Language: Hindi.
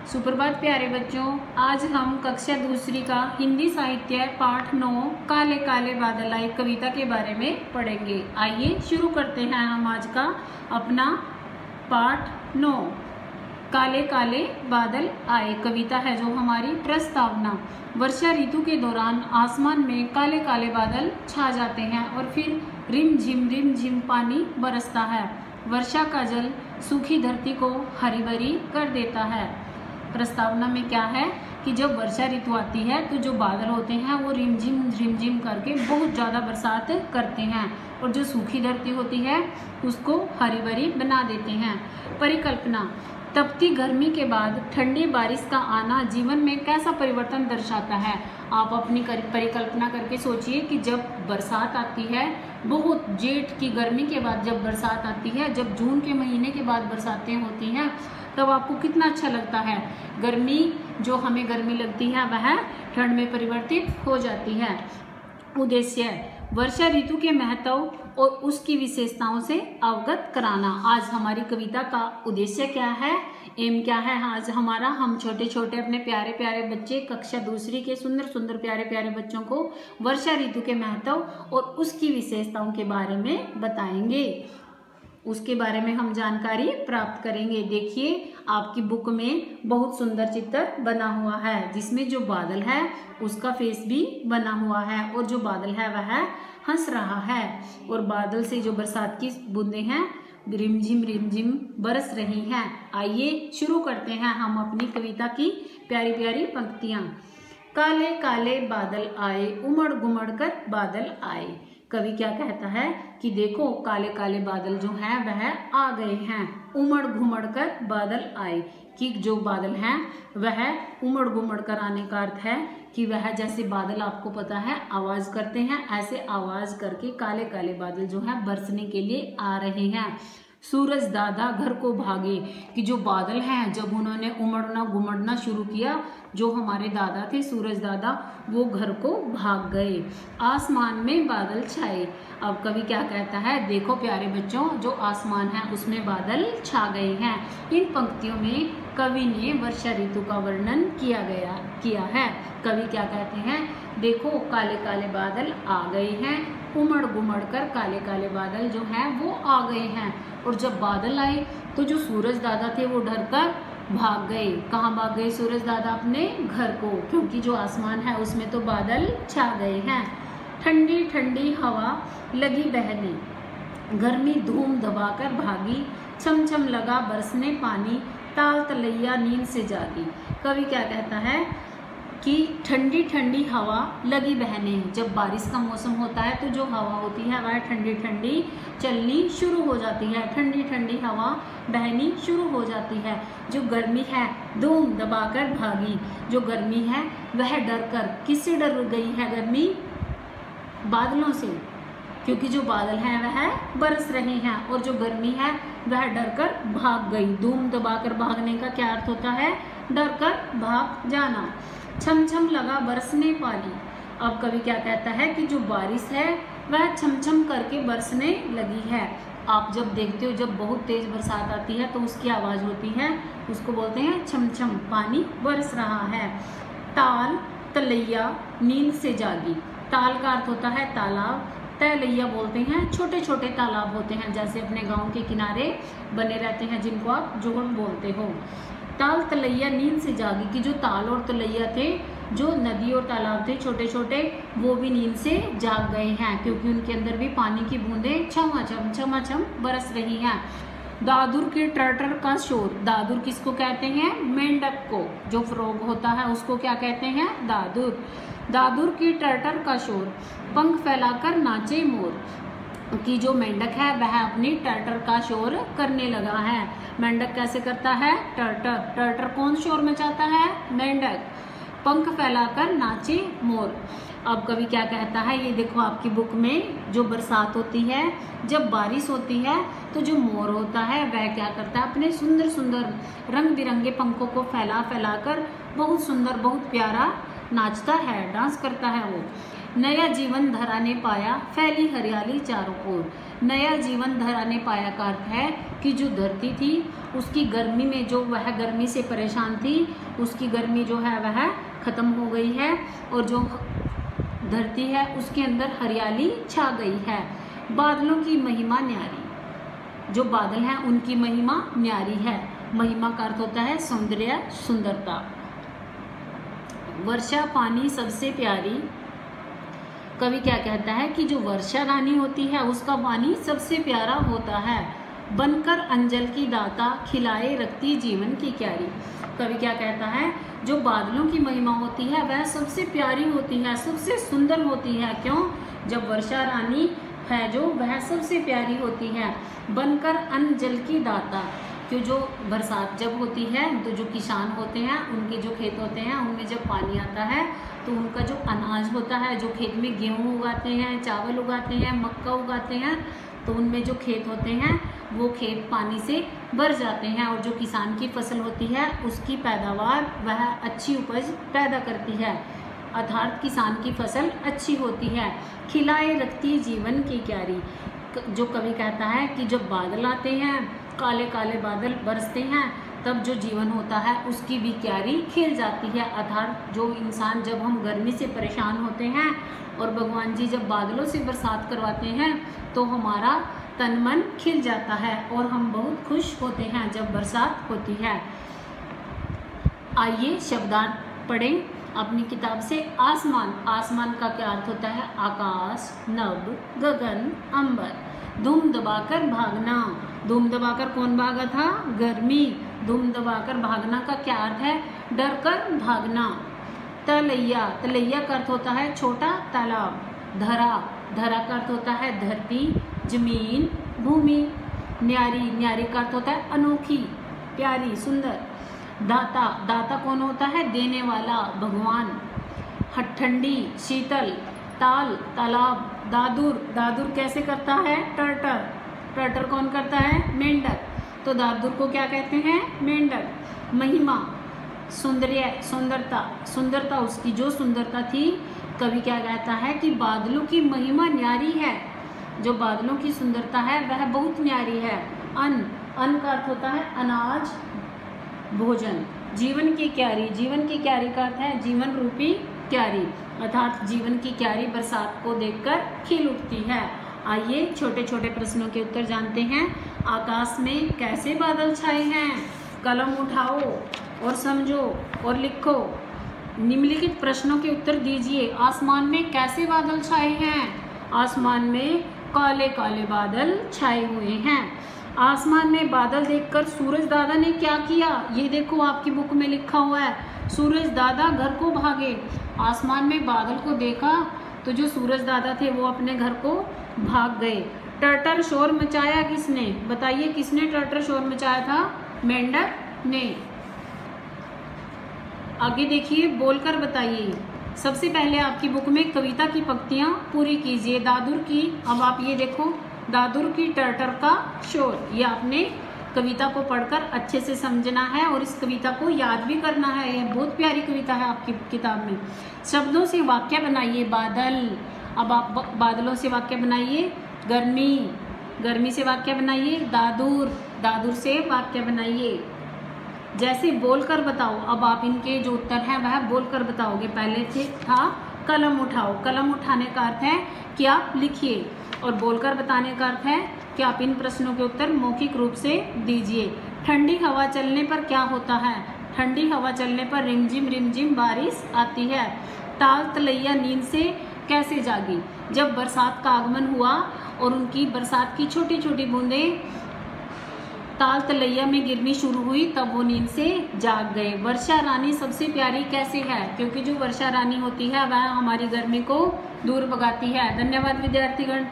सुप्रभात प्यारे बच्चों, आज हम कक्षा दूसरी का हिंदी साहित्य पाठ 9 काले काले बादल आए कविता के बारे में पढ़ेंगे। आइए शुरू करते हैं हम आज का अपना पाठ 9 काले काले बादल आए। कविता है जो हमारी प्रस्तावना। वर्षा ऋतु के दौरान आसमान में काले काले बादल छा जाते हैं और फिर रिम झिम पानी बरसता है। वर्षा का जल सूखी धरती को हरी भरी कर देता है। प्रस्तावना में क्या है कि जब वर्षा ऋतु आती है तो जो बादल होते हैं वो रिमझिम करके बहुत ज़्यादा बरसात करते हैं और जो सूखी धरती होती है उसको हरी भरी बना देते हैं। परिकल्पना। तपती गर्मी के बाद ठंडी बारिश का आना जीवन में कैसा परिवर्तन दर्शाता है। आप अपनी परिकल्पना करके सोचिए कि जब बरसात आती है, बहुत जेठ की गर्मी के बाद जब बरसात आती है, जब जून के महीने के बाद बरसातें होती हैं, तब आपको कितना अच्छा लगता है। गर्मी जो हमें गर्मी लगती है वह ठंड में परिवर्तित हो जाती है। उद्देश्य। वर्षा ऋतु के महत्व और उसकी विशेषताओं से अवगत कराना। आज हमारी कविता का उद्देश्य क्या है, एम क्या है आज हमारा। हम छोटे छोटे अपने प्यारे प्यारे बच्चे कक्षा दूसरी के सुंदर सुंदर प्यारे प्यारे बच्चों को वर्षा ऋतु के महत्व और उसकी विशेषताओं के बारे में बताएंगे। उसके बारे में हम जानकारी प्राप्त करेंगे। देखिए आपकी बुक में बहुत सुंदर चित्र बना हुआ है जिसमें जो बादल है उसका फेस भी बना हुआ है और जो बादल है वह हंस रहा है और बादल से जो बरसात की बूंदें हैं रिमझिम बरस रही हैं। आइए शुरू करते हैं हम अपनी कविता की प्यारी प्यारी पंक्तियां। काले काले बादल आए, उमड़ घुमड़ कर बादल आए। कवि क्या कहता है कि देखो काले काले बादल जो हैं वह आ गए हैं, उमड़ घुमड़ कर बादल आए। कि जो बादल हैं वह उमड़ घुमड़ कर आने का अर्थ है कि वह जैसे बादल आपको पता है आवाज करते हैं, ऐसे आवाज करके काले काले बादल जो है बरसने के लिए आ रहे हैं। सूरज दादा घर को भागे। कि जो बादल हैं जब उन्होंने उमड़ना घुमड़ना शुरू किया, जो हमारे दादा थे सूरज दादा, वो घर को भाग गए। आसमान में बादल छाए। अब कवि क्या कहता है, देखो प्यारे बच्चों जो आसमान है उसमें बादल छा गए हैं। इन पंक्तियों में कवि ने वर्षा ऋतु का वर्णन किया है। कवि क्या कहते हैं, देखो काले काले बादल आ गए हैं, उमड़ घुमड़ कर काले काले बादल जो हैं वो आ गए हैं। और जब बादल आए तो जो सूरज दादा थे वो डर कर भाग गए। कहाँ भाग गए सूरज दादा? अपने घर को, क्योंकि जो आसमान है उसमें तो बादल छा गए हैं। ठंडी ठंडी हवा लगी बहने, गर्मी धूम दबाकर भागी, छम छम लगा बरसने पानी, ताल तलैया नींद से जागी। कवि क्या कहता है कि ठंडी ठंडी हवा लगी बहने। जब बारिश का मौसम होता है तो जो हवा होती है वह ठंडी ठंडी चलनी शुरू हो जाती है, ठंडी ठंडी हवा बहनी शुरू हो जाती है। जो गर्मी है धूम दबाकर भागी। जो गर्मी है वह डर कर, किससे डर गई है गर्मी? बादलों से, क्योंकि जो बादल हैं वह बरस रहे हैं और जो गर्मी है वह डर कर भाग गई। धूम दबाकर भागने का क्या अर्थ होता है? डर कर भाग जाना। छम छम लगा बरसने पानी। अब कवि क्या कहता है कि जो बारिश है वह छम छम करके बरसने लगी है। आप जब देखते हो जब बहुत तेज बरसात आती है तो उसकी आवाज़ होती है, उसको बोलते हैं छम छम, पानी बरस रहा है। ताल तलैया नींद से जागी। ताल का अर्थ होता है तालाब, तलैया बोलते हैं छोटे छोटे तालाब होते हैं जैसे अपने गांव के किनारे बने रहते हैं जिनको आप जोड़ बोलते हो। ताल तलैया नींद से जागी। कि जो ताल और तलैया थे, जो नदी और तालाब थे छोटे छोटे, वो भी नींद से जाग गए हैं क्योंकि उनके अंदर भी पानी की बूंदें छमाछम बरस रही हैं। दादुर के टर्टर का शोर। दादुर किसको कहते हैं? मेंढक को। जो फ्रॉग होता है उसको क्या कहते हैं? दादुर। दादुर की टर्टर का शोर, पंख फैलाकर नाचे मोर। कि जो मेंढक है वह अपनी टर्टर का शोर करने लगा है। मेंढक कैसे करता है? टर्टर कौन शोर मचाता है? मेंढक। पंख फैलाकर नाचे मोर। अब कवि क्या कहता है, ये देखो आपकी बुक में जो बरसात होती है, जब बारिश होती है तो जो मोर होता है वह क्या करता है? अपने सुंदर सुंदर रंग बिरंगे पंखों को फैला कर बहुत सुंदर बहुत प्यारा नाचता है, डांस करता है वो। नया जीवन धरा ने पाया, फैली हरियाली चारों ओर। नया जीवन धरा ने पाया का अर्थ है कि जो धरती थी उसकी गर्मी में, जो वह गर्मी से परेशान थी, उसकी गर्मी जो है वह खत्म हो गई है और जो धरती है उसके अंदर हरियाली छा गई है। बादलों की महिमा न्यारी, जो बादल हैं उनकी महिमा न्यारी है। महिमा का अर्थ होता है सौंदर्य, सुंदरता। वर्षा पानी सबसे प्यारी, कवि क्या कहता है कि जो वर्षा रानी होती है उसका पानी सबसे प्यारा होता है। बनकर अंजल की दाता खिलाए रखती जीवन की क्यारी, कवि क्या कहता है जो बादलों की महिमा होती है वह सबसे प्यारी होती है, सबसे सुंदर होती है। क्यों? जब वर्षा रानी है जो वह सबसे प्यारी होती है। बनकर अन्न जल की दाता, क्यों जो बरसात जब होती है तो जो किसान होते हैं उनके जो खेत होते हैं उनमें जब पानी आता है तो उनका जो अनाज होता है, जो खेत में गेहूँ उगाते हैं, चावल उगाते हैं, मक्का उगाते हैं, तो उनमें जो खेत होते हैं वो खेत पानी से भर जाते हैं और जो किसान की फसल होती है उसकी पैदावार वह अच्छी उपज पैदा करती है, अर्थात किसान की फसल अच्छी होती है। खिलाए रखती जीवन की क्यारी, जो कवि कहता है कि जब बादल आते हैं, काले काले बादल बरसते हैं, तब जो जीवन होता है उसकी भी क्यारी खिल जाती है। अर्थात जो इंसान, जब हम गर्मी से परेशान होते हैं और भगवान जी जब बादलों से बरसात करवाते हैं तो हमारा तन मन खिल जाता है और हम बहुत खुश होते हैं जब बरसात होती है। आइए शब्दार्थ पढ़ें अपनी किताब से। आसमान, आसमान का क्या अर्थ होता है? आकाश, नभ, गगन, अंबर। धूम दबाकर भागना, धूम दबाकर कौन भागा था? गर्मी। धूम दबाकर भागना का क्या अर्थ है? डर कर भागना। तलैया, तलैया का अर्थ होता है छोटा तालाब। धरा, धरा का अर्थ होता है धरती, जमीन, भूमि। न्यारी, न्यारी का अर्थ होता है अनोखी, प्यारी, सुंदर। दाता, दाता कौन होता है? देने वाला, भगवान। ठंडी, शीतल। ताल, तालाब। दादुर, दादुर कैसे करता है? टर्टर, टर्टर कौन करता है? मेंढक। तो दादुर को क्या कहते हैं? मेंढक। महिमा, सौंदर्य, सुंदरता, सुंदरता उसकी जो सुंदरता थी, कवि क्या कहता है कि बादलों की महिमा न्यारी है, जो बादलों की सुंदरता है वह बहुत न्यारी है। अन्न, अन्न का अर्थ होता है अनाज, भोजन। जीवन की क्यारी, जीवन की क्यारी का अर्थ है जीवन रूपी क्यारी, अर्थात जीवन की क्यारी बरसात को देखकर खिल उठती है। आइए छोटे छोटे प्रश्नों के उत्तर जानते हैं। आकाश में कैसे बादल छाए हैं? कलम उठाओ और समझो और लिखो। निम्नलिखित प्रश्नों के उत्तर दीजिए। आसमान में कैसे बादल छाए हैं? आसमान में काले काले बादल छाए हुए हैं। आसमान में बादल देखकर सूरज दादा ने क्या किया? ये देखो आपकी बुक में लिखा हुआ है, सूरज दादा घर को भागे। आसमान में बादल को देखा तो जो सूरज दादा थे वो अपने घर को भाग गए। टर्टर शोर मचाया किसने? बताइए किसने टर्टर शोर मचाया था? मेंढक ने। आगे देखिए, बोलकर बताइए। सबसे पहले आपकी बुक में कविता की पंक्तियां पूरी कीजिए। दादुर की, अब आप ये देखो, दादुर की टर्टर का शोर, ये आपने कविता को पढ़कर अच्छे से समझना है और इस कविता को याद भी करना है। यह बहुत प्यारी कविता है आपकी किताब में। शब्दों से वाक्य बनाइए। बादल, अब आप बादलों से वाक्य बनाइए। गर्मी, गर्मी से वाक्य बनाइए। दादुर, दादुर से वाक्य बनाइए। जैसे बोलकर बताओ, अब आप इनके जो उत्तर हैं वह बोलकर बताओगे। पहले से था कलम उठाओ, कलम उठाने का अर्थ है कि आप लिखिए और बोलकर बताने का अर्थ है कि आप इन प्रश्नों के उत्तर मौखिक रूप से दीजिए। ठंडी हवा चलने पर क्या होता है? ठंडी हवा चलने पर रिमझिम रिमझिम बारिश आती है। ताल तलैया नींद से कैसे जागी? जब बरसात का आगमन हुआ और उनकी बरसात की छोटी छोटी बूंदें ताल तलैया में गिरनी शुरू हुई तब वो नींद से जाग गए। वर्षा रानी सबसे प्यारी कैसे है? क्योंकि जो वर्षा रानी होती है वह हमारी गर्मी को दूर भगाती है। धन्यवाद विद्यार्थीगण।